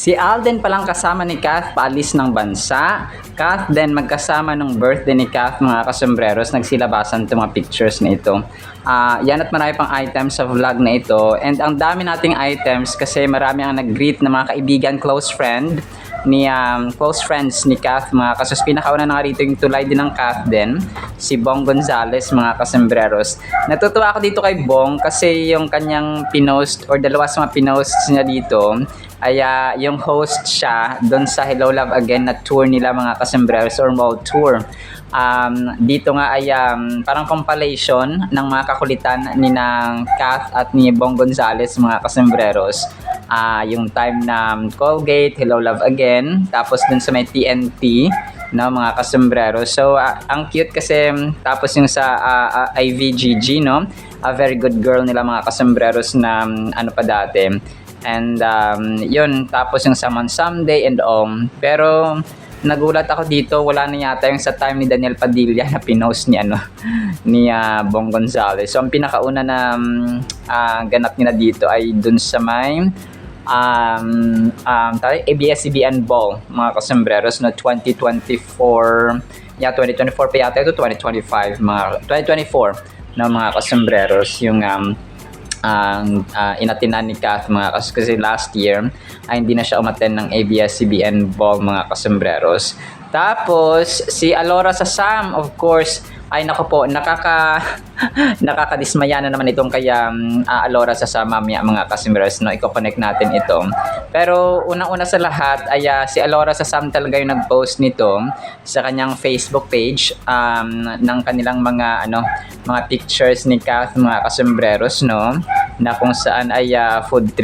Si Alden palang kasama ni Kath paalis ng bansa. Kath then magkasama nung birthday ni Kath mga kasembreros. Nagsilabasan itong mga pictures na ito. Yan at marami pang items sa vlog na ito. And ang dami nating items kasi marami ang nag-greet na mga kaibigan, close friends ni Kath mga kasos. Pinakauna na nga rito yung tulay din ng Kath din, si Bong Gonzales mga kasembreros. Natutuwa ako dito kay Bong kasi yung kanyang pinost or dalawa sa mga pinost niya dito ay yung host siya doon sa Hello Love Again na tour nila mga kasembreros or mall tour. Dito nga ay parang compilation ng mga kakulitan ni ng Kath at ni Bong Gonzales mga kasembreros. Yung time na Colgate, Hello Love Again, tapos dun sa may TNT no mga kasembreros. So ang cute kasi tapos yung sa IVGG no, a very good girl nila mga kasembreros na ano pa dati. And yun, tapos yung Saman Someday and pero nagulat ako dito, wala na yata yung sa time ni Daniel Padilla na pinost ni ni Bong Gonzales. So ang pinakauna na ganap nila dito ay dun sa may ABS-CBN Ball mga kasembreros no 2024. 2024 pa yata ito, 2025 mga 2024 no mga kasembreros yung inatinan ni Kath mga kasi last year ay hindi na siya umaten ng ABS-CBN Ball mga kasembreros. Tapos si Alora sa Sam, of course, ay nako po, nakakadismaya na naman itong kaya Alora sa Sam mamaya mga kasembreros no, i-connect natin ito. Pero unang-una sa lahat ay si Alora sa Sam talaga yung nag-post nito sa kanyang Facebook page ng kanilang mga mga pictures ni Kath mga kasembreros no, na kung saan ay food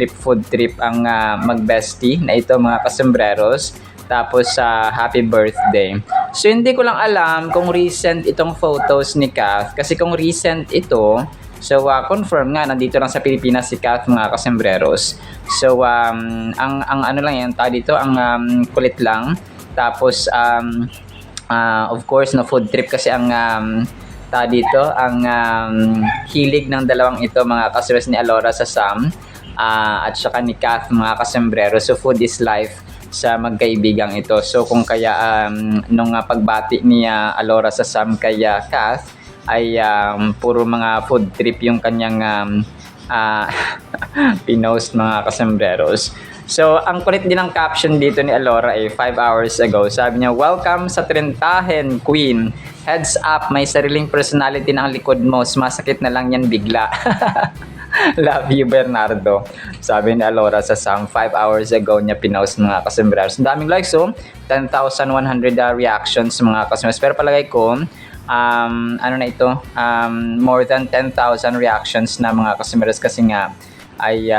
trip ang mag-bestie na ito mga kasembreros. Tapos happy birthday. So hindi ko lang alam kung recent itong photos ni Kath kasi kung recent ito, so confirm nga nandito lang sa Pilipinas si Kath mga kasembreros. So ang ano lang yan dito, ang kulit lang. Tapos of course no, food trip kasi ang dito ang hilig ng dalawang ito mga kasembreros ni Alora sa Sam at saka ni Kath mga kasembreros. So food is life sa magkaibigang ito. So kung kaya nung pagbati ni Alora sa Sam kaya Kath ay puro mga food trip yung kanyang pinost mga kasembreros. So ang kulit din ng caption dito ni Alora ay 5 hours ago. Sabi niya, "Welcome sa Trentahen, Queen. Heads up, may sariling personality na ang likod mo. Sumasakit na lang yan bigla." Love you, Bernardo. Sabi ni Alora sa Sam, 5 hours ago niya pinost mga kasembreros. Ang daming likes 10,100 reactions mga kasembreros. Pero palagay ko, more than 10,000 reactions na mga kasembreros kasi nga ay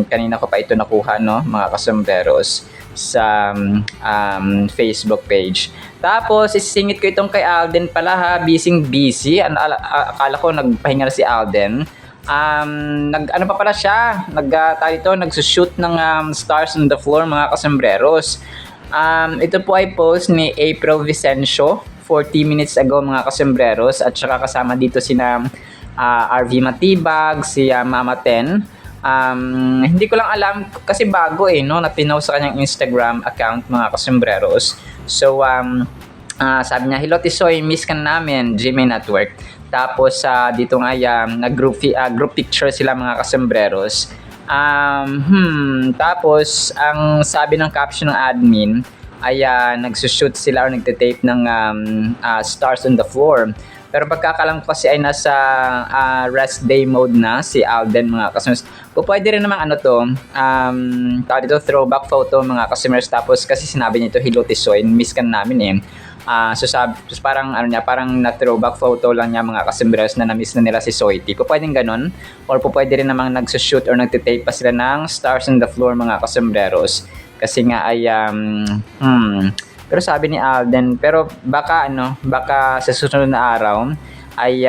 kanina ko pa ito nakuha no mga kasembreros sa Facebook page. Tapos isisingit ko itong kay Alden pala busy. Akala ko nagpahinga na si Alden. Nag-ano pa pala siya, nagsushoot ng Stars on the Floor mga kasembreros. Ito po ay post ni April Vicencio 40 minutes ago mga kasembreros, at saka kasama dito sina RV Matibag, si Mama Ten. Hindi ko lang alam kasi bago no, na pinost sa kanyang Instagram account mga kasembreros. So sabi niya, "Hello Tisoy, miss ka namin, GMA Network." Tapos dito nga group picture sila mga kasembreros. Tapos ang sabi ng caption ng admin ay nagsushoot sila or nagte-tape ng Stars on the Floor. Pero pagkakalam ko kasi ay nasa rest day mode na si Alden mga kasembreros. Pwede rin namang dito throwback photo mga kasembreros. Tapos kasi sinabi nito, "Hello Tisoy, miss ka namin So parang parang na throwback photo lang niya mga kasembreros na na-miss na nila si Soiti. Pwedeng ganun, or pwede rin namang nagsushoot or nagtitape pa sila ng Stars on the Floor mga kasembreros. Kasi nga ay pero sabi ni Alden, pero baka sa susunod na araw ay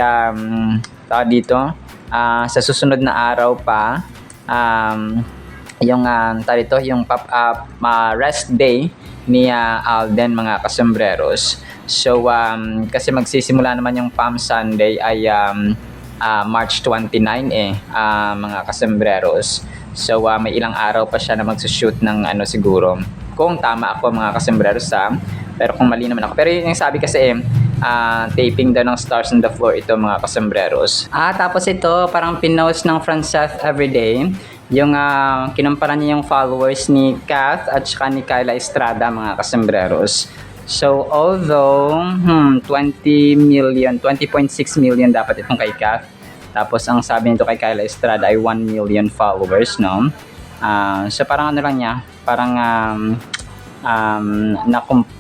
sa susunod na araw pa yung rest day ni Alden mga kasembreros. So kasi magsisimula naman yung Palm Sunday ay March 29 mga kasembreros. So may ilang araw pa siya na magsushoot ng ano siguro. Kung tama ako mga kasembreros pero kung mali naman ako. Pero yung sabi kasi taping daw ng Stars on the Floor ito mga kasembreros. Tapos ito parang pinost ng Frances Everyday. Yung kinumpara niya yung followers ni Kath at saka ni Kyla Estrada mga kasembreros. So although 20 million, 20.6 million dapat itong kay Kath. Tapos ang sabi nito kay Kyla Estrada ay 1 million followers, no? So parang ano lang niya, parang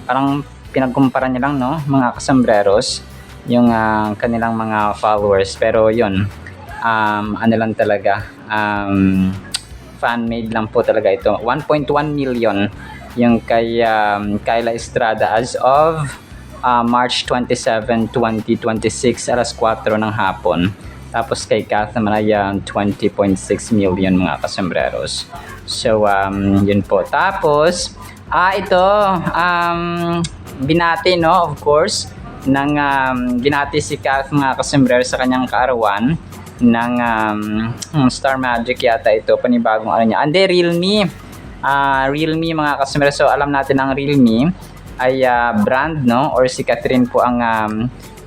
parang pinagkumpara niya lang, no, mga kasembreros, yung kanilang mga followers. Pero yun, ano lang talaga, fan-made lang po talaga ito. 1.1 million yung kay Kyla Estrada as of March 27, 2026, alas 4 ng hapon. Tapos kay Kath naman ay 20.6 million mga kasembreros. So, yun po. Tapos, ito, binati, no, of course, ng binati si Kath mga kasembreros sa kanyang kaarawan ng Star Magic yata ito, panibagong ano niya. Ande, Realme. Realme mga kasembreros. So, alam natin ang Realme ay brand, no, or si Catherine po ang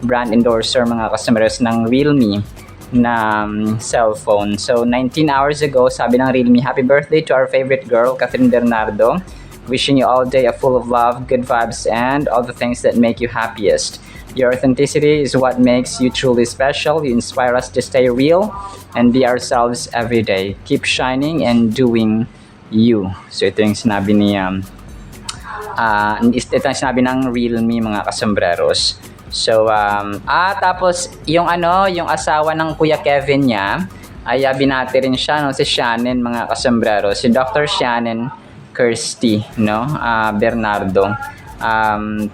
brand endorser mga kasembreros ng Realme na cellphone. So 19 hours ago, sabi ng Realme, happy birthday to our favorite girl, Catherine Bernardo. Wishing you all day a full of love, good vibes, and all the things that make you happiest. Your authenticity is what makes you truly special. You inspire us to stay real and be ourselves every day. Keep shining and doing you. So ito yung sinabi ni ito yung sinabi ng Realme mga kasembreros. So, tapos yung yung asawa ng Kuya Kevin niya ay binati rin siya, no, si Shannon mga kasembreros, si Dr. Shannon Kirsty, no, Bernardo.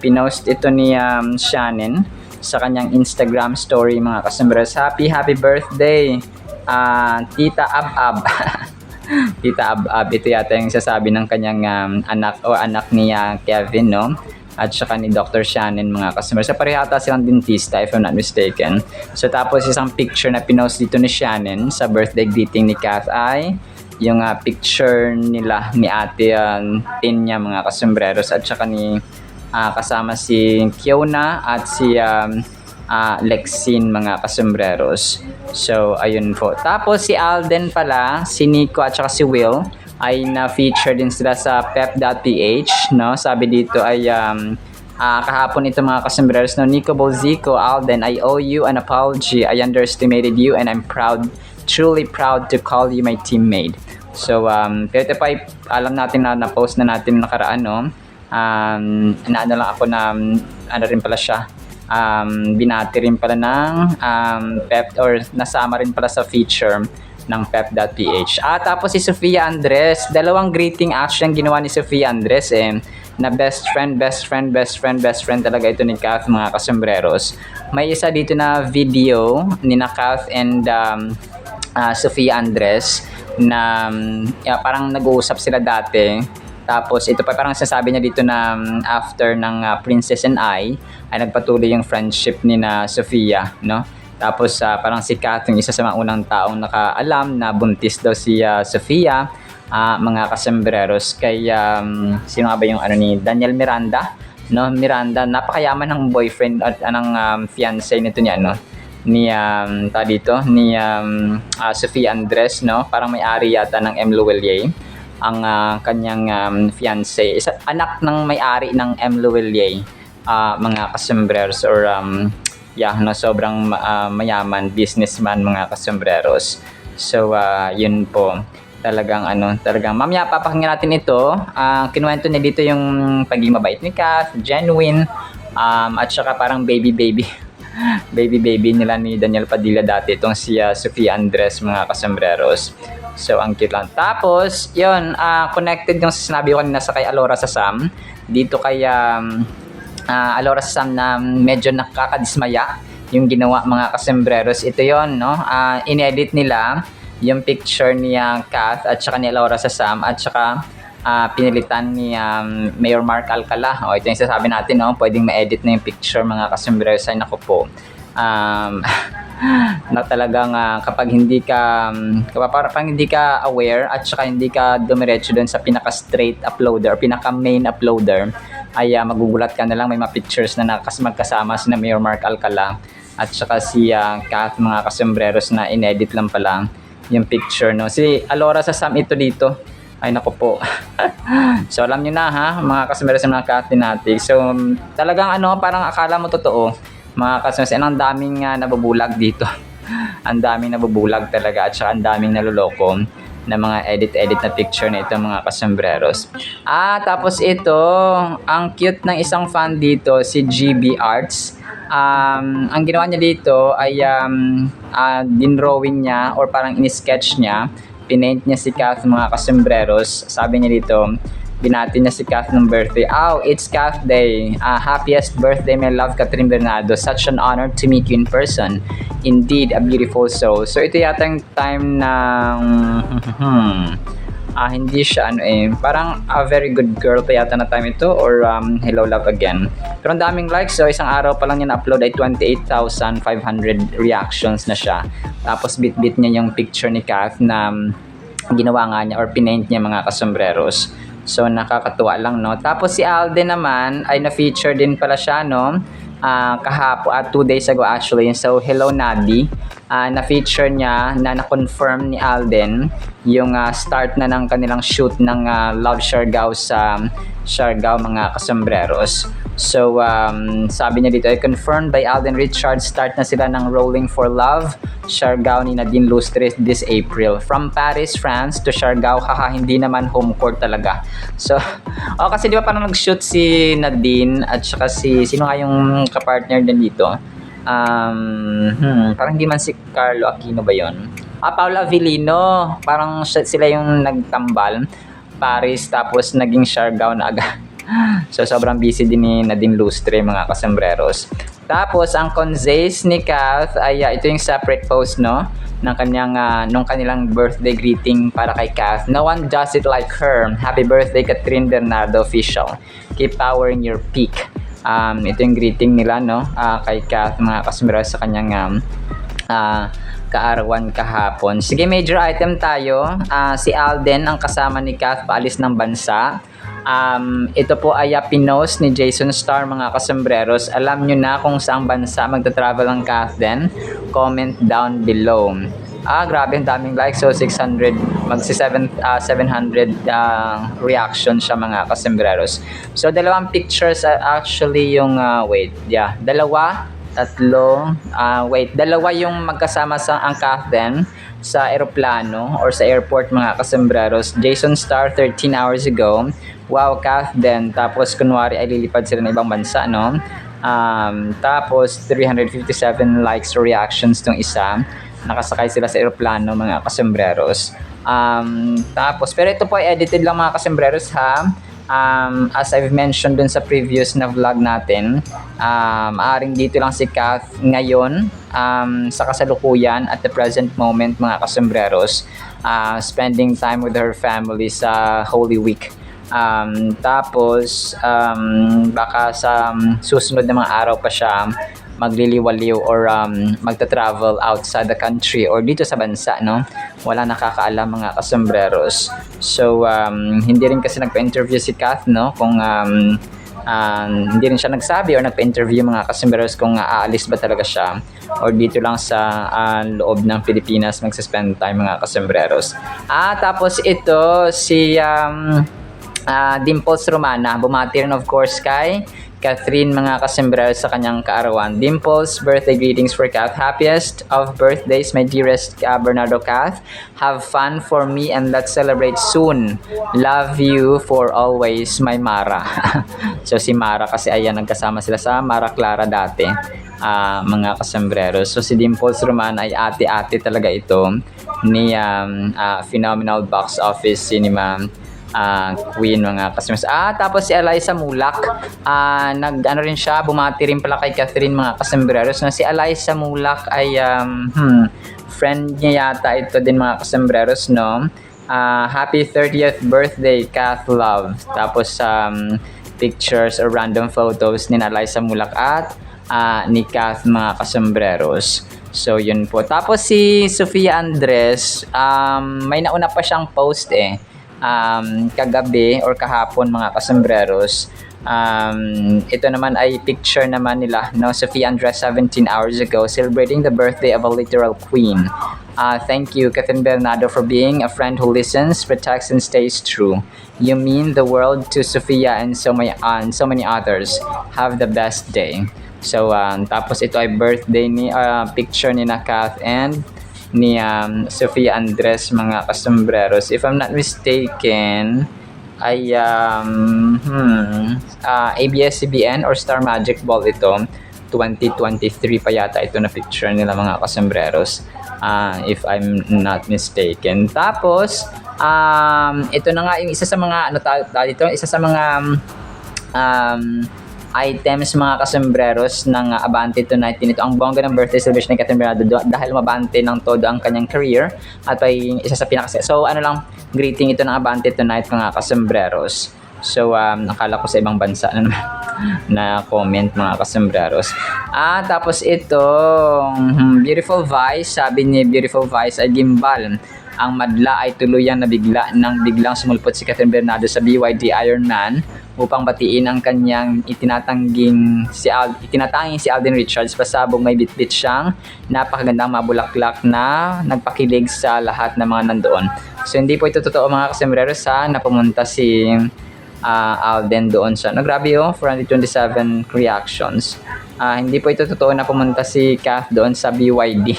Pinost ito ni Shannon sa kanyang Instagram story mga kasembreros. Happy birthday, Tita Ab-Ab. Tita Ab-Ab, ito yata yung sasabi ng kanyang anak ni Kevin, no? At saka ni Dr. Shannon mga kasembreros. So pareho ata silang dentista if I'm not mistaken. So tapos isang picture na pinost dito ni Shannon sa birthday greeting ni Kath ay yung picture nila ni Ate Tinya mga kasembreros at saka ni kasama si Kiona at si Lexine mga kasembreros. So ayun po. Tapos si Alden pala, si Nico at saka si Will ay na-feature din sila sa pep.ph, no? Sabi dito ay kahapon ito mga kasembreros, no? Nico Bolzico, Alden, I owe you an apology. I underestimated you and I'm truly proud to call you my teammate. So, pero ito pa alam natin na na-post na natin nakaraan, no? Naano lang ako na ano rin pala siya, binati rin pala ng pep or nasama rin pala sa feature ng pep.ph. Tapos si Sofia Andres, dalawang greeting action ginawa ni Sofia Andres na best friend talaga ito ni Kath mga kasembreros. May isa dito na video ni Kath and Sofia Andres na parang nag-uusap sila dati. Tapos ito pa parang sasabi niya dito na after ng Princess and I ay nagpatuloy yung friendship ni na Sofia, no? Tapos parang si Kath yung isa sa mga unang taong nakaalam na buntis daw si Sofia mga kasembreros. Kay sino nga ba yung ni Daniel Miranda, no? Miranda, napakayaman ng boyfriend at ng fiancé nito niya, no? Ni ni Sofia Andres, no? Parang may-ari yata ng M. Luwelier ang kanyang fiancé. Anak ng may-ari ng M. Luwelier mga kasembreros or no, sobrang mayaman businessman mga kasembreros. So yun po, talagang mamaya papakinggan natin ito. Kinuwento niya dito yung pagiging mabait ni Kath, genuine, at saka parang baby nila ni Daniel Padilla dati itong si Sofia Andres mga kasembreros. So ang cute lang. Tapos yun, connected yung sinabi ko kanina sa kay Alora sa Sam dito kay Alora Sam na medyo nakakadismaya yung ginawa mga kasembreros. Ito yon, no? Inedit nila yung picture ni Kath at saka ni Alora sa Sam at saka pinilitan ni Mayor Mark Alcala. Ito yung sasabi natin, no? Pwedeng ma-edit na yung picture mga kasembreros. Ay naku po. na talagang kapag hindi ka parang hindi ka aware at saka hindi ka dumiretso doon sa pinaka straight uploader or pinaka main uploader ay magugulat ka na lang may mga pictures na magkasama si na Mayor Mark Alcala at saka si Kath mga kasembreros na inedit lang pala yung picture, no. Si Alora sa Sam ito dito, ay nako po. So alam niyo na ha mga kasembreros ng mga Kathinatic. So talagang parang akala mo totoo mga kasembreros, ang daming nabubulag dito. Ang daming nabubulag talaga at saka ang daming naloloko na mga edit na picture na ito mga kasembreros. Tapos ito, ang cute ng isang fan dito, si GB Arts. Ang ginawa niya dito ay dinrawing niya or parang in-sketch niya, pinaint niya si Kath mga kasembreros. Sabi niya dito, binati niya si Kath ng birthday. It's Kath Day. Happiest birthday, my love, Catherine Bernardo. Such an honor to meet you in person. Indeed, a beautiful soul. So ito yata yung time ng hindi siya parang a very good girl pa yata na time ito or hello love again. Pero ang daming likes, so isang araw pa lang niya na-upload ay 28,500 reactions na siya. Tapos bit-bit niya yung picture ni Kath na ginawa nga niya or pinaint niya mga kasembreros. So nakakatuwa lang, no. Tapos si Alden naman ay na-feature din pala siya, no. Kahapon 2 days ago actually. So hello Nadi. Na-feature niya na na-confirm ni Alden yung start na ng kanilang shoot ng Love Siargao sa Siargao mga kasembreros. So sabi niya dito ay confirmed by Alden Richards, start na sila ng Rolling for Love Siargao ni Nadine Lustres this April. From Paris, France to Siargao, hindi naman home court talaga. So kasi di ba parang nag-shoot si Nadine at saka sino nga yung kapartner din dito? Parang hindi man si Carlo Aquino ba yon? Paula Avellino. Parang sila yung nagtambal Paris tapos naging Siargao na agad. So sobrang busy din ni Nadine Lustre mga kasembreros. Tapos ang conzays ni Kath ay ito yung separate post, no, ng kanyang nung kanilang birthday greeting para kay Kath. No one does it like her. Happy birthday Catherine Bernardo official. Keep powering your peak. Ito yung greeting nila, no, kay Kath mga kasembreros sa kanyang kaarawan kahapon. Sige, major item tayo. Si Alden ang kasama ni Kath paalis ng bansa. Ito po ay pinost ni Jason Starr mga kasembreros. Alam nyo na kung saang bansa magta-travel ang Kath din? Comment down below. Grabe, ang daming likes. So 600 700 reactions siya mga kasembreros. So dalawang pictures actually yung dalawa yung magkasama sa ang Kath din sa eroplano or sa airport mga kasembreros. Jason Starr 13 hours ago. Wow, Kath din. Tapos kunwari ay lilipad sila ng ibang bansa, no? Tapos 357 likes or reactions tong isa. Nakasakay sila sa eroplano mga kasembreros. Tapos pero ito po ay edited lang mga kasembreros ha. As I've mentioned dun sa previous na vlog natin, aaring dito lang si Kath ngayon sa kasalukuyan at the present moment mga kasembreros, spending time with her family sa Holy Week. Tapos baka sa susunod na mga araw pa siya magliliwaliw or magta-travel outside the country or dito sa bansa, no? Wala nakakaalam mga kasembreros. So hindi rin kasi nagpa-interview si Kath, no? Kung hindi rin siya nagsabi or nagpa-interview mga kasembreros kung aalis ba talaga siya or dito lang sa loob ng Pilipinas magsa-spend time mga kasembreros. Tapos ito si Dimples Romana, bumati rin of course kay Catherine mga kasembreros sa kanyang kaarawan. Dimples, birthday greetings for Kath. Happiest of birthdays, my dearest Bernardo Kath. Have fun for me and let's celebrate soon. Love you for always, my Mara. So si Mara kasi ayan, nagkasama sila sa Mara Clara dati. Mga kasembreros. So si Dimples Roman ay ate-ate talaga ito ni Phenomenal Box Office Cinema Queen mga kasembreros. Tapos si Eliza Mulak, nag-ano rin siya, bumati rin pala kay Catherine mga kasembreros. Si Eliza Mulak ay friend niya yata ito din mga kasembreros, no? Happy 30th birthday Kath Love. Tapos pictures or random photos ni Eliza Mulak at ni Kath mga kasembreros. So, yun po. Tapos si Sofia Andres, may nauna pa siyang post kagabi or kahapon mga kasembreros. Ito naman ay picture naman nila, no? Sofia Andres 17 hours ago celebrating the birthday of a literal queen. Thank you, Catherine Bernardo, for being a friend who listens, protects, and stays true. You mean the world to Sofia and so many others. Have the best day. So, tapos ito ay birthday ni picture ni Kath and ni Sofia Andres mga kasembreros. If I'm not mistaken, ay ABS-CBN or Star Magic Ball ito. 2023 pa yata ito na picture nila mga kasembreros. If I'm not mistaken. Tapos, ito na nga yung isa sa mga isa sa mga items mga kasembreros ng Abante Tonight din ito. Ang bongga ng birthday celebration ni Catherine Bernardo dahil mabante ng todo ang kanyang career at ay isa sa so greeting ito ng Abante Tonight mga kasembreros. So nakala ko sa ibang bansa na naman na comment mga kasembreros. Tapos ito Beautiful Vice, sabi ni Beautiful Vice ay gimbal. Ang madla ay tuluyang nabigla nang biglang sumulpot si Catherine Bernardo sa BYD Ironman upang batiin ang kanyang itinatanging si Alden Richards. Pasabog may bitbit siyang napakagandang mabulaklak na nagpakilig sa lahat ng mga nandoon. So hindi po ito totoo mga kasembreros na pumunta si Alden doon sa grabe 427 reactions. Hindi po ito totoo na pumunta si Kath doon sa BYD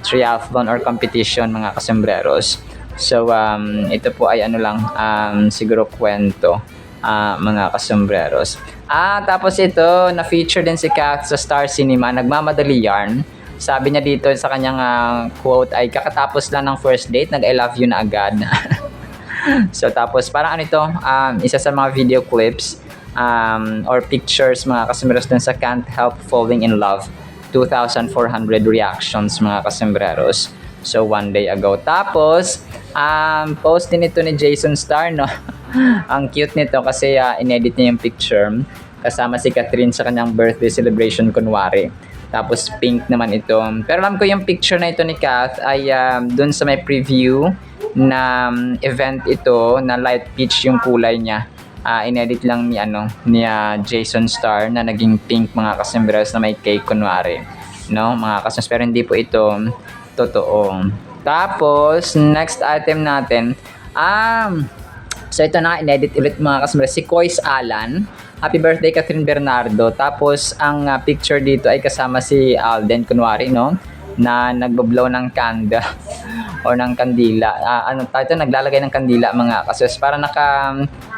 triathlon or competition mga kasembreros. So ito po ay siguro kwento mga kasembreros. Tapos ito na feature din si Kath sa Star Cinema, nagmamadali yarn. Sabi niya dito sa kanyang quote ay kakatapos lang ng first date, nag I love you na agad. So tapos parang isa sa mga video clips or pictures mga kasembreros dun sa Can't Help Falling in Love. 2,400 reactions mga kasembreros. So one day ago. Tapos post din ito ni Jason Starr, no? Ang cute nito kasi inedit niya yung picture kasama si Catherine sa kanyang birthday celebration kunwari. Tapos pink naman ito. Pero alam ko yung picture na ito ni Kath ay dun sa may preview na event ito na light peach yung kulay niya. Inedit lang ni Jason Starr na naging pink mga kasembreros na may cake kunwari, no mga kasembreros, pero hindi po ito totoo. Tapos next item natin so ito na inedit ulit mga kasembreros, si Kois Alan. Happy birthday Catherine Bernardo. Tapos ang picture dito ay kasama si Alden kunwari, no, na nagbo-blow ng candle o ng kandila. Naglalagay ng kandila mga kasembreros, para naka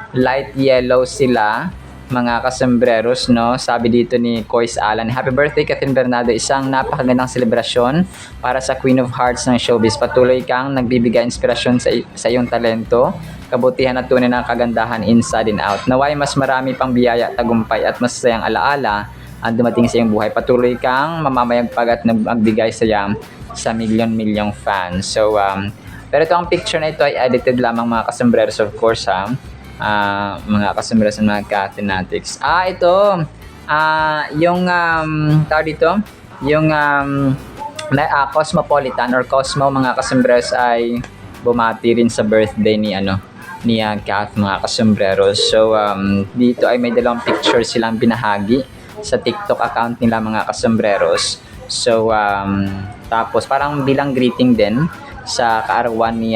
light yellow sila mga kasembreros, no. Sabi dito ni Kois Alan, happy birthday Catherine Bernardo, isang napakagandang selebrasyon para sa Queen of Hearts ng showbiz. Patuloy kang nagbibigay inspirasyon sa iyong talento, kabutihan at tunay ng kagandahan inside and out. Naway mas marami pang biyaya, tagumpay at masasayang alaala ang dumating sa iyong buhay. Patuloy kang mamamayagpag at nagbigay saya sa milyon-milyong fans. So pero ito ang picture na ito ay edited lamang mga kasembreros, of course mga kasembreros ng mga Kathinatics. Ito yung tawag dito, yung Cosmopolitan or Cosmo mga kasembreros ay bumati rin sa birthday ni Kath mga kasembreros. So dito ay may dalawang picture silang binahagi sa TikTok account nila mga kasembreros. So tapos parang bilang greeting din sa kaarawan ni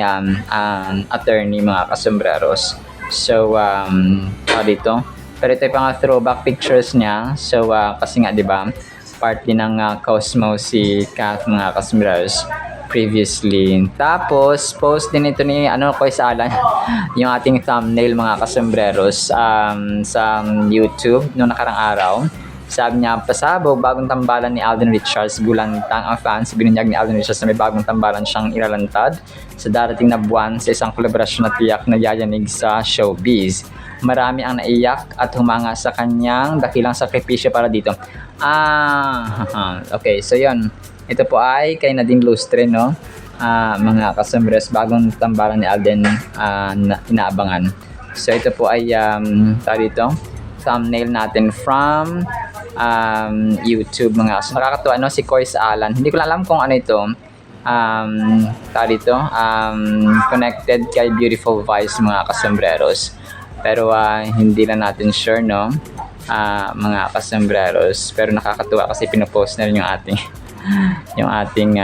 attorney mga kasembreros. So dito, pero ito yung mga throwback pictures niya. So kasi nga 'di ba, part din ng Cosmo si Kath mga kasembreros previously. Tapos post din ito ni Kois Alan yung ating thumbnail mga kasembreros sa YouTube noong nakarang araw. Sabi niya, pasabog, bagong tambalan ni Alden Richards, gulantang ang fans. Binunyag ni Alden Richards na may bagong tambalan siyang ilalantad sa darating na buwan sa isang kolaborasyon na tiyak na yayanig sa showbiz. Marami ang naiyak at humanga sa kanyang dakilang sakripisyo para dito. Okay, so yun. Ito po ay kay Nadine Lustre, no? Mga kasembreros, bagong tambalan ni Alden na inaabangan. So ito po ay dito thumbnail natin from YouTube mga so, nakakatuwa no si Kois Alan. Hindi ko lang alam kung ano ito. Tawag dito, connected kay Beautiful Vice mga kasombreros. Pero hindi na natin sure no mga kasombreros. Pero nakakatuwa kasi pinopost na rin yung ating yung ating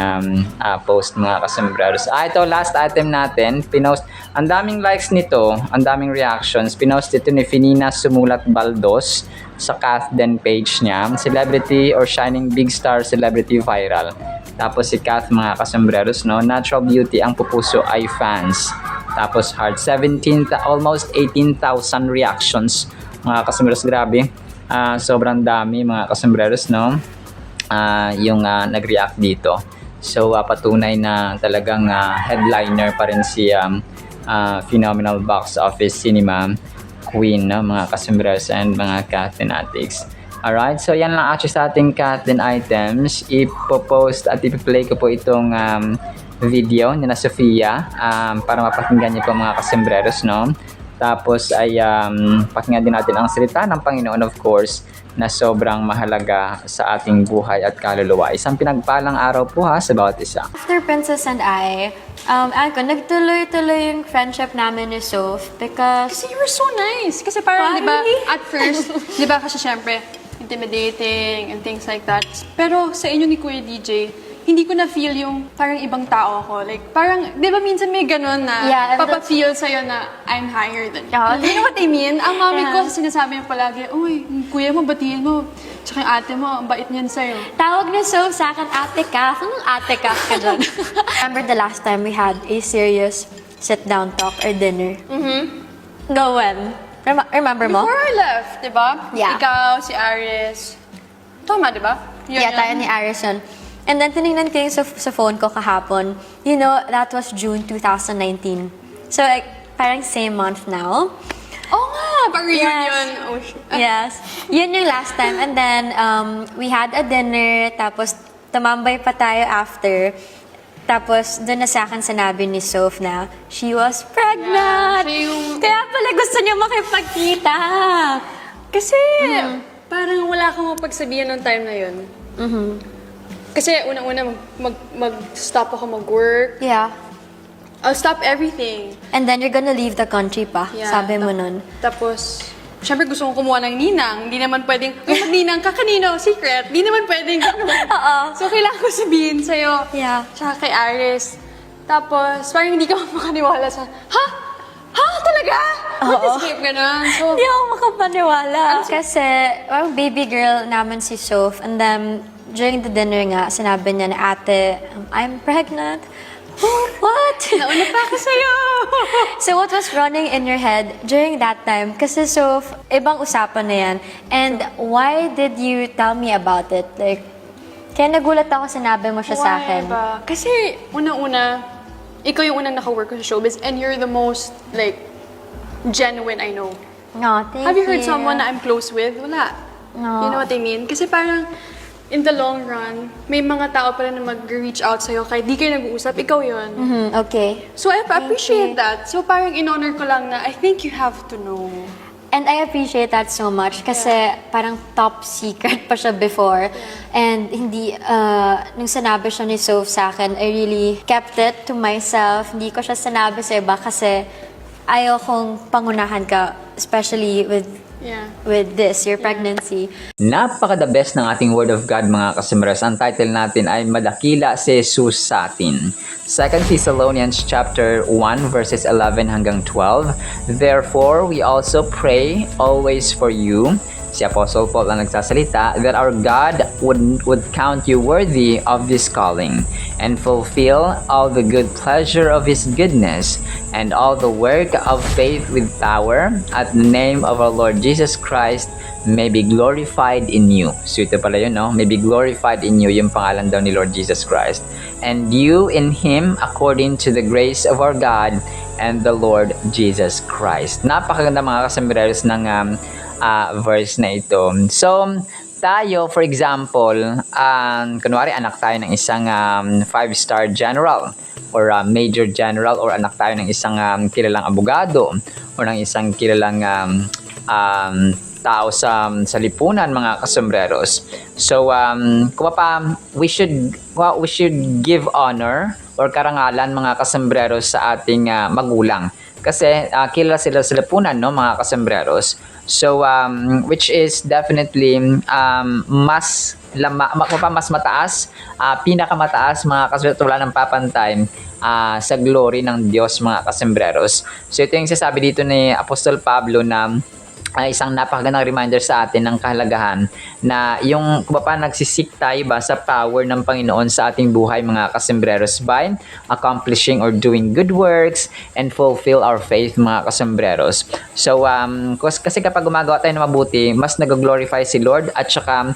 post mga kasombreros. Ito last item natin, pinost. Ang daming likes nito, ang daming reactions. Pinost ito ni Finina Sumulat Baldos sa Kathden page niya. Celebrity or shining big star celebrity viral. Tapos si Kath mga kasombreros, no? Natural beauty ang pupuso ay fans. Tapos heart 17, almost 18,000 reactions. Mga kasombreros, grabe. Sobrang dami mga kasombreros, no? Yung nag-react dito. So patunay na talagang headliner pa rin si phenomenal box office cinema queen no? Mga kasombreros and mga Kathenatics. Alright, so yan lang actually sa ating Kathen items. Ipopost at ipi-play ko po itong video ni na Sofia para mapakinggan niyo po mga kasombreros, no? Tapos ay pakinggan din natin ang salita ng Panginoon, of course, na sobrang mahalaga sa ating buhay at kaluluwa. Isang pinagpalang araw po sa bawat isa. After Princess and I, nagtuloy-tuloy yung friendship namin ni Soph because... Kasi you were so nice. Kasi parang, Why? di ba, at first, di ba kasi syempre, intimidating and things like that. Pero sa inyo ni Kuya DJ, hindi ko na-feel yung parang ibang tao ako. Like, parang, di ba minsan may ganun na Yeah, and papa-feel sa'yo na I'm higher than you. Yeah. You know what I mean? Ang mami Yeah. ko, sinasabi niya palagi, uy, kuya mo, batiin mo. Tsaka yung ate mo, ang bait niyan sa'yo. Tawag ni Soph sa akin, Ate Kath. Anong Ate Kath ka dyan? Remember the last time we had a serious sit-down talk or dinner? Go when? Remember mo? Before I left, di ba? Yeah. Ikaw, si Aris. Tama, di ba? Yun Yeah, yun. tayo ni Arison. And then, tinignan ko yung sa phone ko kahapon. You know, that was June 2019. So, like, parang same month now. Oo nga, pag-reunion. Yes. Oh, shit. Yes. Yun yung last time. And then, we had a dinner, tapos tumambay pa tayo after. Tapos, doon na sa akin sinabi ni Soph na she was pregnant. Yeah, siya yung- Kaya pala gusto niya makipagkita. Kasi, parang wala akong mapagsabihan ng time na yun. Kasi unang-una, mag-stop ako mag-work. Yeah. I'll stop everything. And then you're gonna leave the country pa, Yeah, sabi mo nun. Tapos, syempre gusto kong kumuha ng ninang. Hindi naman pwedeng, yung ninang ka kanino, secret. Hindi naman pwedeng Oo. So, kailangan ko sabihin sa'yo. Yeah. Tsaka kay Aris. Tapos, parang hindi ka makaniwala sa, ha? Ha? Talaga? What is it? Ganun. So, Hindi ako makapaniwala. Kasi, well, baby girl naman si Soph. And then, during the dinner nga, sinabi niya na, ate, I'm pregnant. Oh, what? nauna pa ako sa'yo. So what was running in your head during that time? Kasi Soph, ibang usapan na yan. And why did you tell me about it? Like, kaya nagulat ako sinabi mo siya sa akin. Why ba? Kasi, unang-una, ikaw yung unang naka-work ko sa showbiz and you're the most, like, genuine I know. No, thank Have you heard someone na I'm close with? Wala. No. You know what I mean? Kasi parang, in the long run, may mga tao pa rin na mag-reach out sa'yo kahit di kayo nag-uusap, ikaw yun. Okay. So I appreciate that. So parang in-honor ko lang na I think you have to know. And I appreciate that so much kasi parang top secret pa siya before. And hindi, nung sinabi siya ni Soph sa akin, I really kept it to myself. Hindi ko siya sinabi sa iba kasi ayaw kong pangunahan ka, especially with this, your pregnancy. Napaka-the best ng ating Word of God mga kasimres. Ang title natin ay Madakila si Jesus sa atin. 2 Thessalonians chapter 1 verses 11 hanggang 12. Therefore, we also pray always for you, si Apostle Paul ang nagsasalita, that our God would count you worthy of this calling and fulfill all the good pleasure of His goodness and all the work of faith with power at the name of our Lord Jesus Christ may be glorified in you. So ito pala yun, no? May be glorified in you, yung pangalan daw ni Lord Jesus Christ. And you in Him according to the grace of our God and the Lord Jesus Christ. Napakaganda mga kasamireros ng verse na ito. So, tayo, for example, kunwari anak tayo ng isang 5-star general or major general or anak tayo ng isang kilalang abogado or ng isang kilalang tao sa lipunan, mga kasembreros. So kung pa we should give honor or karangalan, mga kasembreros, sa ating magulang, kasi kilala sila sa lipunan, no, mga kasembreros. So which is definitely mas mataas, pinakamataas, mga kasembreros, wala ng papantay sa glory ng Diyos, mga kasembreros. So ito yung sasabi dito ni Apostol Pablo na isang napakagandang reminder sa atin ng kahalagahan na yung kung pa nagsisik tayo ba sa power ng Panginoon sa ating buhay, mga kasembreros, by accomplishing or doing good works and fulfill our faith, mga kasembreros. So kasi kapag gumagawa tayo ng mabuti, mas nag-glorify si Lord, at saka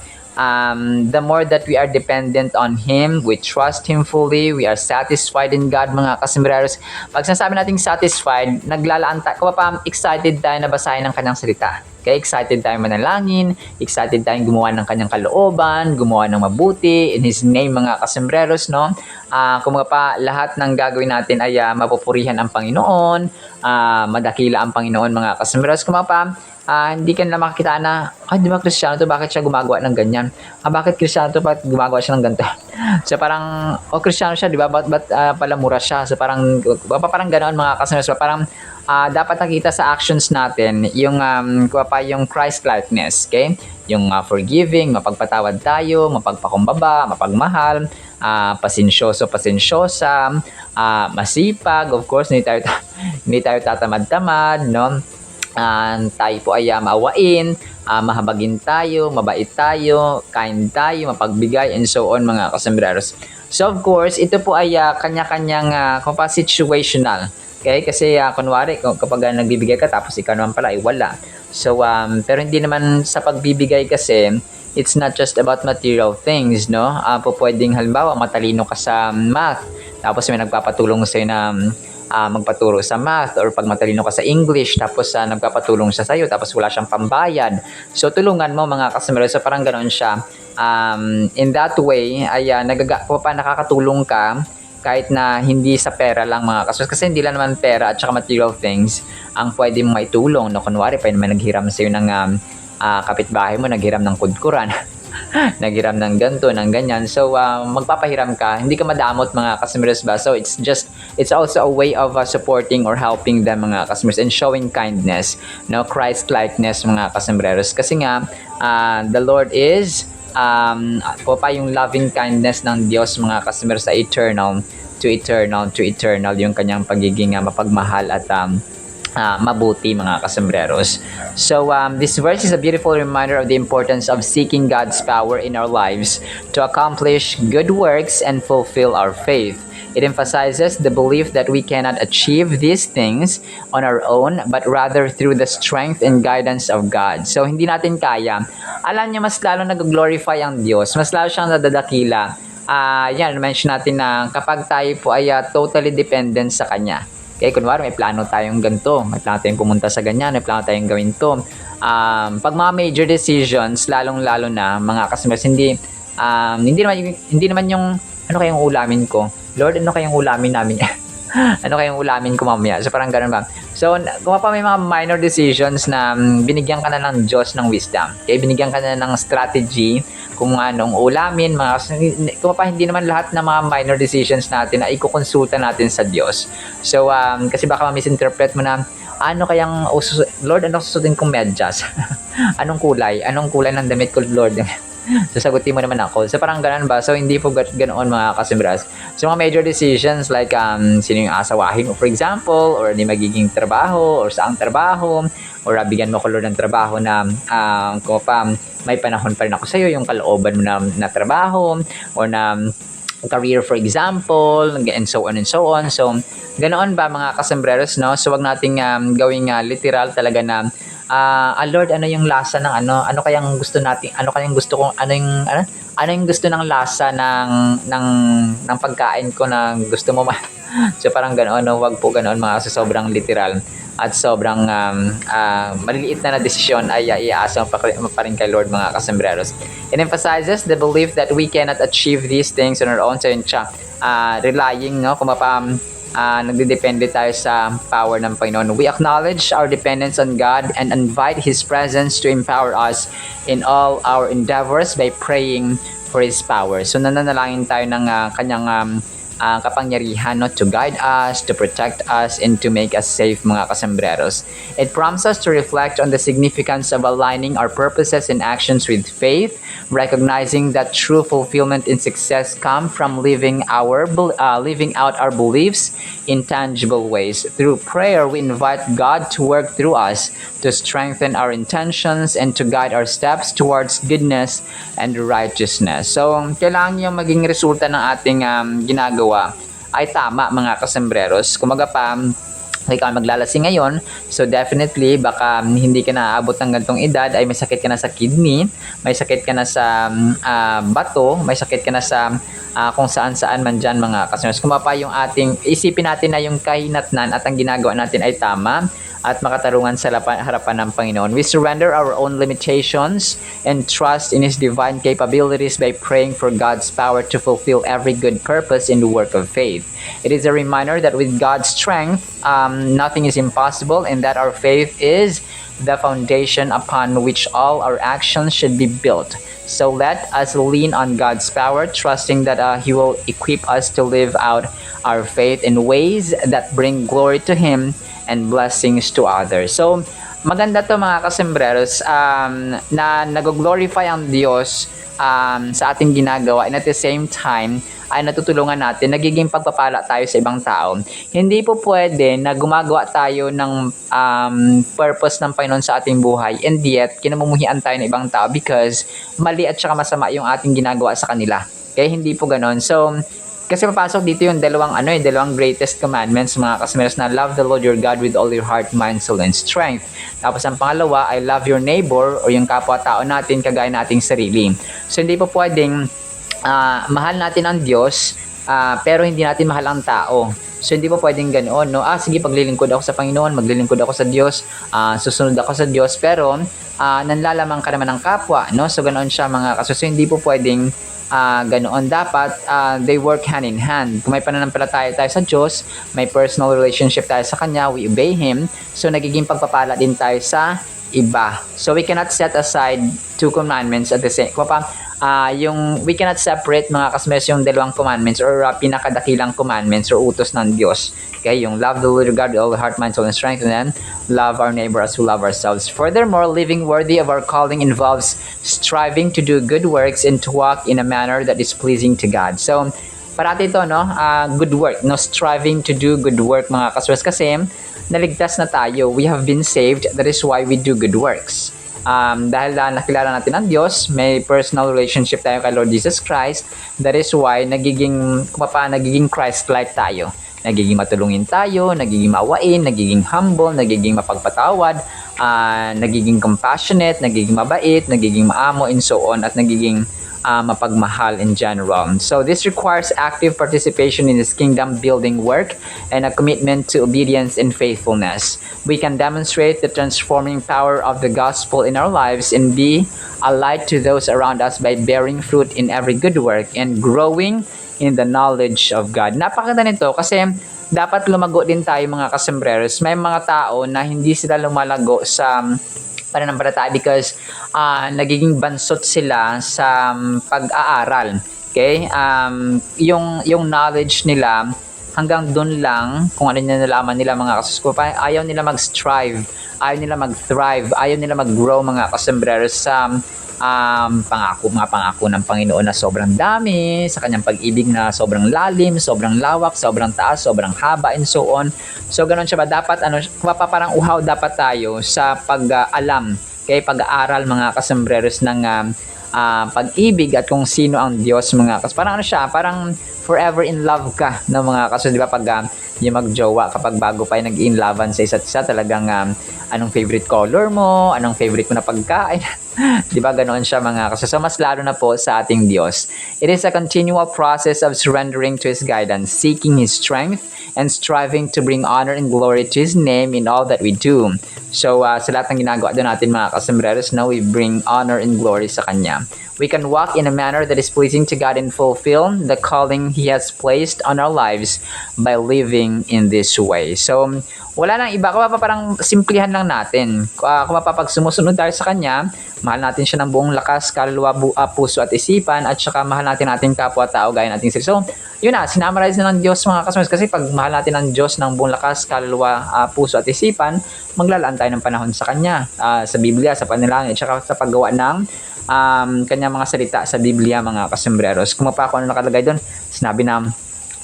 the more that we are dependent on Him, we trust Him fully, we are satisfied in God, mga kasembreros. Pag sinasabi natin satisfied, naglalaan tayo, kung pa excited tayo na basahin ng Kanyang salita. Okay, excited tayo manalangin, excited tayong gumawa ng Kanyang kalooban, gumawa ng mabuti in His name, mga kasembreros, no? Kung pa lahat ng gagawin natin ay mapupurihan ang Panginoon, madakila ang Panginoon, mga kasembreros. Kung pa hindi ka na makakita na, di ba Kristiyano to, bakit siya gumagawa ng ganyan? Bakit Kristiyano to, bakit gumagawa siya ng ganito? So parang, Kristiyano siya, di ba? Ba't pala mura siya? So parang ganoon, mga kasembreros. So parang dapat nakita sa actions natin yung yung Christ-likeness, okay? Yung forgiving, mapagpatawad tayo, mapagpakumbaba, mapagmahal, pasensyosa, masipag, of course, hindi tayo tatamad-tamad, no? Tayo po ay maawain, mahabagin tayo, mabait tayo, kind tayo, mapagbigay, and so on, mga kasembreros. So of course, ito po ay kanya-kanyang situational. Okay? Kasi kunwari, kapag nagbibigay ka tapos ikaw naman pala ay wala. So pero hindi naman sa pagbibigay kasi, it's not just about material things, no? Pwedeng halimbawa matalino ka sa math, tapos may nagpapatulong sa'yo na magpaturo sa math, or pag matalino ka sa English tapos nagpapatulong siya sa iyo tapos wala siyang pambayad, so tulungan mo, mga kasembreros. So parang ganoon siya. In that way ay nakakatulong ka kahit na hindi sa pera lang, mga kasembreros, kasi hindi lang naman pera at saka material things ang pwede mong maitulong, no? Kunwari pa naman naghiram sa iyo ng kapitbahay mo, naghiram ng kudkuran naghiram ng ganto, ng ganyan. So magpapahiram ka, hindi ka madamot, mga kasembreros ba? So it's also a way of supporting or helping them, mga kasembreros, and showing kindness, no, Christ-likeness, mga kasembreros. Kasi nga the Lord is yung loving kindness ng Diyos, mga kasembreros, sa eternal to eternal yung kanyang pagiging mapagmahal at mabuti, mga kasembreros. So this verse is a beautiful reminder of the importance of seeking God's power in our lives to accomplish good works and fulfill our faith. It emphasizes the belief that we cannot achieve these things on our own, but rather through the strength and guidance of God. So hindi natin kaya. Alam niyo, mas lalo nag-glorify ang Diyos, mas lalo siyang nadadakila. Yan, mention natin na kapag tayo po ay totally dependent sa Kanya. Okay, kunwari may plano tayong ganito, may plano tayong pumunta sa ganyan, may plano tayong gawin to. Pag mga major decisions, lalong-lalo na, mga kasembreros, hindi naman yung ano kayong ulamin ko? Lord, ano kayong ulamin namin? Ano kayong ulamin ko mamaya? So parang ganun ba? So kung pa may mga minor decisions na binigyan ka na ng Diyos ng wisdom, okay, binigyan ka na ng strategy kung anong ulamin, kung pa hindi naman lahat ng mga minor decisions natin na ikukonsulta natin sa Diyos. So kasi baka ma-misinterpret mo na, Lord, anong susutin kong medyas? Anong kulay ng damit ko, Lord? Sasagutin mo naman ako. So parang ganun ba? So hindi po ganoon, mga kasembreros. So mga major decisions like sino yung asawahin mo, for example, or di magiging trabaho, or saang trabaho, or bigyan mo ko, Lord, ng trabaho na kung pa may panahon pa rin ako sa iyo, yung kalooban mo na trabaho, or na career, for example, and so on and so on. So ganoon ba, mga kasembreros, no? So wag nating gawing literal talaga na Lord, ano yung lasa ng ano kayang gusto natin, ano yung gusto ng lasa ng pagkain ko na gusto mo ma. So parang ganoon, no? Wag po ganoon, mga sobrang literal at sobrang maliliit na desisyon ay iaasa pa rin kay Lord, mga kasembreros. It emphasizes the belief that we cannot achieve these things on our own. So yun siya, relying, no, kung nagdedepende tayo sa power ng Panginoon. We acknowledge our dependence on God and invite His presence to empower us in all our endeavors by praying for His power. So nananalangin tayo ng kanyang kapangyarihan, no, to guide us, to protect us, and to make us safe, mga kasembreros. It prompts us to reflect on the significance of aligning our purposes and actions with faith, recognizing that true fulfillment and success come from living out our beliefs in tangible ways. Through prayer, we invite God to work through us, to strengthen our intentions, and to guide our steps towards goodness and righteousness. So, kailangan yung maging resulta ng ating ginagawa ay tama, mga kasembreros. Kumaga pa, ikaw maglalasing ngayon, so definitely baka hindi ka na aabot ng ganitong edad, ay may sakit ka na sa kidney, may sakit ka na sa bato, may sakit ka na sa kung saan-saan man dyan, mga kasembreros. Kumapa yung ating, isipin natin na yung kahinatnan at ang ginagawa natin ay tama at makatarungan sa harapan ng Panginoon. We surrender our own limitations and trust in His divine capabilities by praying for God's power to fulfill every good purpose in the work of faith. It is a reminder that with God's strength, nothing is impossible, and that our faith is the foundation upon which all our actions should be built. So let us lean on God's power, trusting that He will equip us to live out our faith in ways that bring glory to Him and blessings to others. So, maganda to, mga kasembreros, na nag-glorify ang Diyos sa ating ginagawa, and at the same time ay natutulungan natin, nagiging pagpapala tayo sa ibang tao. Hindi po pwede na gumagawa tayo ng purpose ng Panginoon sa ating buhay, and yet kinamumuhian tayo ng ibang tao because mali at saka masama yung ating ginagawa sa kanila. Okay, hindi po ganon. So, kasi papasok dito yung dalawang greatest commandments, mga kasembreros, na love the Lord your God with all your heart, mind, soul, and strength. Tapos ang pangalawa ay love your neighbor o yung kapwa-tao natin kagaya nating sarili. So hindi po pwedeng mahal natin ang Diyos pero hindi natin mahal ang tao. So hindi po pwedeng ganoon, no? Sige, paglilingkod ako sa Panginoon, maglilingkod ako sa Diyos, susunod ako sa Diyos, pero nanlalamang ka naman ng kapwa, no? So ganoon siya, mga kasembreros. So hindi po pwedeng ganoon. Dapat they work hand in hand. Kung may pananampalataya tayo sa Diyos, may personal relationship tayo sa Kanya, we obey Him, so nagiging pagpapala din tayo sa iba. So we cannot set aside two commandments at the same we cannot separate, mga kasembreros, yung dalawang commandments or pinakadakilang commandments or utos ng Diyos. Okay, yung love the Lord your God with all the heart, mind, soul, and strength, and then love our neighbor as we love ourselves. Furthermore, living worthy of our calling involves striving to do good works and to walk in a manner that is pleasing to God. So, parati ito, no? Good work, no? Striving to do good work, mga kasembreros, kasi naligtas na tayo. We have been saved. That is why we do good works. Dahil nakilala natin ang Diyos, may personal relationship tayo kay Lord Jesus Christ. That is why nagiging Christ-like tayo. Nagiging matulungin tayo, nagiging maawain, nagiging humble, nagiging mapagpatawad, nagiging compassionate, nagiging mabait, nagiging maamo, and so on, at nagiging mapagmahal in general. So this requires active participation in His kingdom building work and a commitment to obedience and faithfulness. We can demonstrate the transforming power of the gospel in our lives and be a light to those around us by bearing fruit in every good work and growing in the knowledge of God. Napakaganda nito kasi dapat lumago din tayo, mga kasembreros. May mga tao na hindi sila lumalago sa pananampalataya because nagiging bansot sila sa pag-aaral. Okay? Yung knowledge nila hanggang doon lang, kung ano nilalaman nila, mga kasembreros. Ayaw nila mag-strive, ayaw nila mag-thrive, ayaw nila mag-grow, mga kasembreros, sa mga pangako ng Panginoon na sobrang dami, sa kanyang pag-ibig na sobrang lalim, sobrang lawak, sobrang taas, sobrang haba, and so on. So ganun siya ba? Dapat parang uhaw dapat tayo sa pag-alam, pag-aaral, mga kasembreros, ng pag-ibig at kung sino ang Diyos, mga kasembreros. Parang parang forever in love ka ng mga kasembreros, di ba? Pag yung magjowa, kapag bago pa yung nag-in-lovean sa isa't isa, talagang anong favorite color mo, anong favorite mo na pagkain. Di ba ganoon siya, mga kasembreros? So mas lalo na po sa ating Diyos. It is a continual process of surrendering to His guidance, seeking His strength, and striving to bring honor and glory to His name in all that we do. So, sa lahat ng ginagawa doon natin mga kasembreros, na we bring honor and glory sa Kanya. We can walk in a manner that is pleasing to God and fulfill the calling He has placed on our lives by living in this way. So, wala nang iba. Kung parang simplihan lang natin. Kung pag sumusunod tayo sa Kanya, mahal natin siya ng buong lakas, kaluluwa, puso at isipan, at saka mahal natin ating kapwa-tao gaya nating sarili. So, yun na, sinamarize na ng Diyos mga kasama. Kasi pag mahal natin ang Diyos ng buong lakas, kaluluwa, puso at isipan, maglalaan tayo ng panahon sa Kanya, sa Biblia, sa panalangin, at saka sa paggawa ng kanyang mga salita sa Biblia mga kasembreros. Kung mapako ano nakalagay doon, sinabi na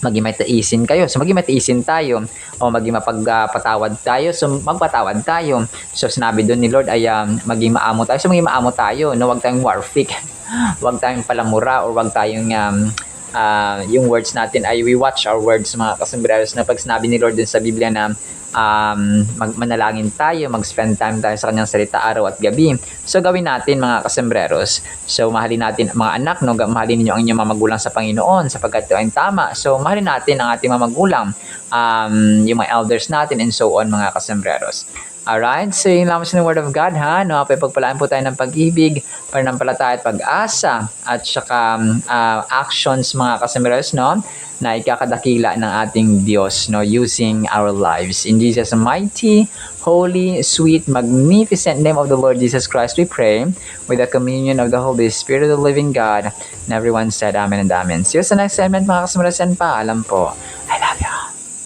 maging mataisin kayo. So maging mataisin tayo o maging mapagpatawad tayo. So magpatawad tayo. So sinabi doon ni Lord ay maging maamo tayo. So maging maamo tayo. No, wag tayong warfik. Wag tayong palamura or wag tayong yung words natin ay we watch our words mga kasembreros na pag sinabi ni Lord din sa Biblia na manalangin tayo, mag-spend time tayo sa kanyang salita araw at gabi. So gawin natin mga kasembreros. So mahalin natin mga anak, no? Mahalin niyo ang inyong mga magulang sa Panginoon sapagkat ito ay tama. So mahalin natin ang ating mga magulang, yung mga elders natin and so on mga kasembreros. Alright, so yun lamang sa Word of God ha. No, pagpalaan po tayo ng pag-ibig, pananampalataya at pag-asa at saka actions mga kasembreros, no? Na ikakadakila ng ating Diyos, no, using our lives. In Jesus' mighty, holy, sweet, magnificent name of the Lord Jesus Christ, we pray with the communion of the Holy Spirit of the living God. And everyone said amen and amen. See you sa next segment mga kasamaras and paalam po.